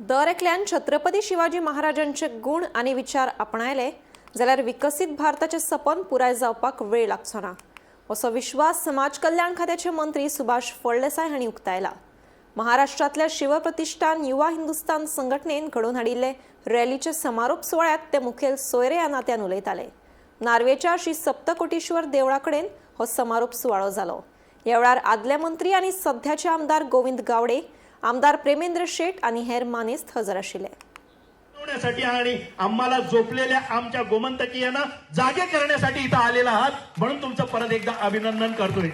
दर एकल्यान छत्रपती शिवाजी महाराजांचे गुण आणि विचार आपणायले जाल्यार विकसित भारताचे सपन पुराय जावपाक वेळ लागचो ना असो विश्वास समाज कल्याण खात्याचे मंत्री सुभाष फळदेसाय हांणी उक्तायला। महाराष्ट्रातल्या शिवप्रतिष्ठान युवा हिंदुस्तान संघटनेन घडोवन हाडिल्ले रॅलीचे समारोप सुवाळ्यात ते मुखेल सोयरे ह्या नात्यान उलयताले। नार्वेच्या श्री सप्तकोटीश्वर देवळा कडेन हो समारोप सुवाळो जालो। ह्या वेळार आदले मंत्री आणि सध्याचे आमदार गोविंद गावडे, आमदार प्रेमेंद्र शेट आणि हेर मानेस्त हजर आशिल्ले। आणि आम्हाला झोपलेल्या आमच्या गोमंतकीयांना जागे करण्यासाठी इथं आलेला आहात, म्हणून तुमचं परत एकदा अभिनंदन करतोय।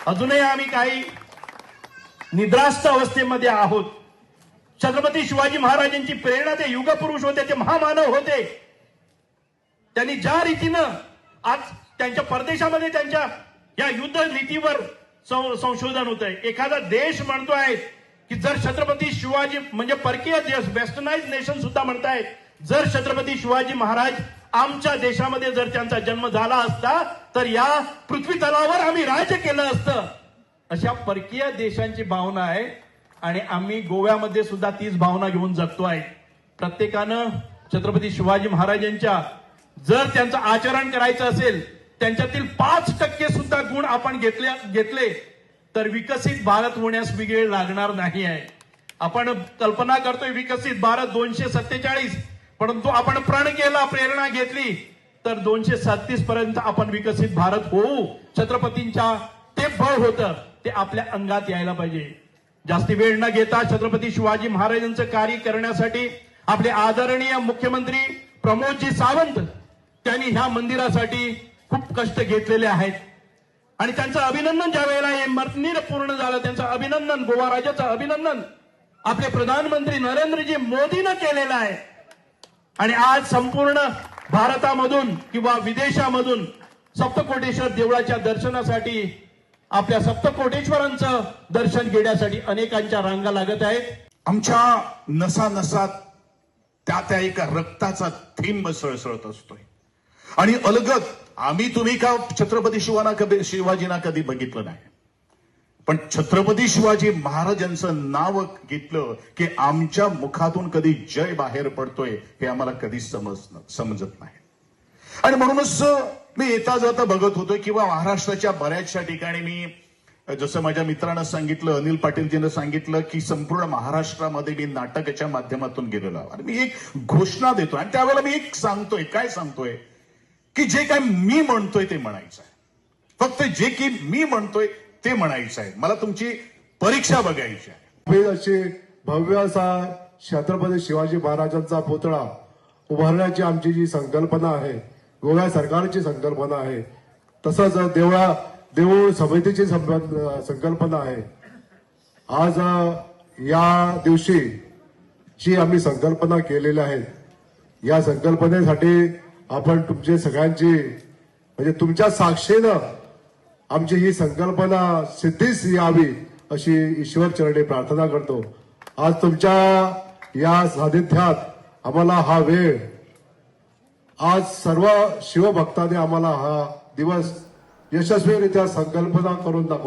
अजूनही आम्ही काही निद्रास्त अवस्थेमध्ये आहोत। छत्रपती शिवाजी महाराजांची प्रेरणा ते युगपुरुष होते, ते महामानव होते। त्यांनी ज्या रीतीनं आज त्यांच्या परदेशामध्ये त्यांच्या या युद्ध नीतीवर संशोधन होतंय। एखादा देश म्हणतोय की जर छत्रपती शिवाजी म्हणजे परकीय देश, वेस्टर्नाइज नेशन सुद्धा म्हणतायत, जर छत्रपती शिवाजी महाराज आमच्या देशामध्ये जर त्यांचा जन्म झाला असता तर या पृथ्वी तलावर आम्ही राज्य केलं असतं, अशा परकीय देशांची भावना आहे। आणि आम्ही गोव्यामध्ये सुद्धा तीच भावना घेऊन जगतोय। प्रत्येकानं छत्रपती शिवाजी महाराजांच्या जर त्यांचं आचरण करायचं असेल, त्यांच्यातील 5% सुद्धा गुण आपण घेतले तर विकसित भारत होण्यास वेळ लागणार नाही आहे। आपण कल्पना करतोय विकसित भारत 247, परंतु आपण प्रण केला, प्रेरणा घेतली तर 237 पर्यंत आपण विकसित भारत होऊ। छत्रपतींच्या ते बळ होतं ते आपल्या अंगात यायला पाहिजे। जास्ती वेळ न घेता छत्रपती शिवाजी महाराजांचं कार्य करण्यासाठी आपले आदरणीय मुख्यमंत्री प्रमोदजी सावंत त्यांनी ह्या मंदिरासाठी खूप कष्ट घेतलेले आहेत आणि त्यांचं अभिनंदन ज्या वेळेला हे मंदिर पूर्ण झालं, त्यांचं अभिनंदन, गोवा राज्याचं अभिनंदन आपले प्रधानमंत्री नरेंद्रजी मोदींनी केलेलं आहे। आणि आज संपूर्ण भारतामधून किंवा विदेशामधून सप्तकोटेश्वर देवळाच्या दर्शनासाठी, आपल्या सप्तकोटेश्वरांचं दर्शन घेण्यासाठी अनेकांच्या रांगा लागत आहेत। आमच्या नसानसात त्या एका रक्ताचा थेंब सळसळत असतोय आणि अलगद आम्ही तुम्ही का छत्रपती शिवाजींना कधी बघितलं नाही, पण छत्रपती शिवाजी महाराजांचं नाव घेतलं की आमच्या मुखातून कधी जय बाहेर पडतोय हे आम्हाला कधी समजत नाही। आणि म्हणूनच मी येता जाता बघत होतो किंवा महाराष्ट्राच्या बऱ्याचशा ठिकाणी मी जसं माझ्या मित्रांना सांगितलं, अनिल पाटीलजीनं सांगितलं की संपूर्ण महाराष्ट्रामध्ये मी नाटकाच्या माध्यमातून गेलेलो आणि मी एक घोषणा देतो आणि त्यावेळेला मी एक सांगतोय, काय सांगतोय की जे काय मी म्हणतोय ते म्हणायचं आहे, फक्त जे की मी म्हणतोय ते म्हणायचं आहे। मला तुमची परीक्षा बघायची आहे। अशी भव्य असा छत्रपती शिवाजी महाराजांचा पुतळा उभारण्याची आमची जी संकल्पना आहे, गोवा सरकारची संकल्पना आहे, तसंच देऊळ समितीची संकल्पना आहे। आज या दिवशी जी आम्ही संकल्पना केलेल्या आहेत, या संकल्पनेसाठी आपण तुमचे सगळ्यांची म्हणजे तुमच्या साक्षीनं आमची ही संकल्पना सिद्धीस यावी अशी ईश्वर चरणी प्रार्थना करतो। आज तुमच्या या सानिध्यात आम्हाला हा वेळ, आज सर्व शिवभक्तांनी आम्हाला हा दिवस यशस्वीरित्या संकल्पना करून दाखवला।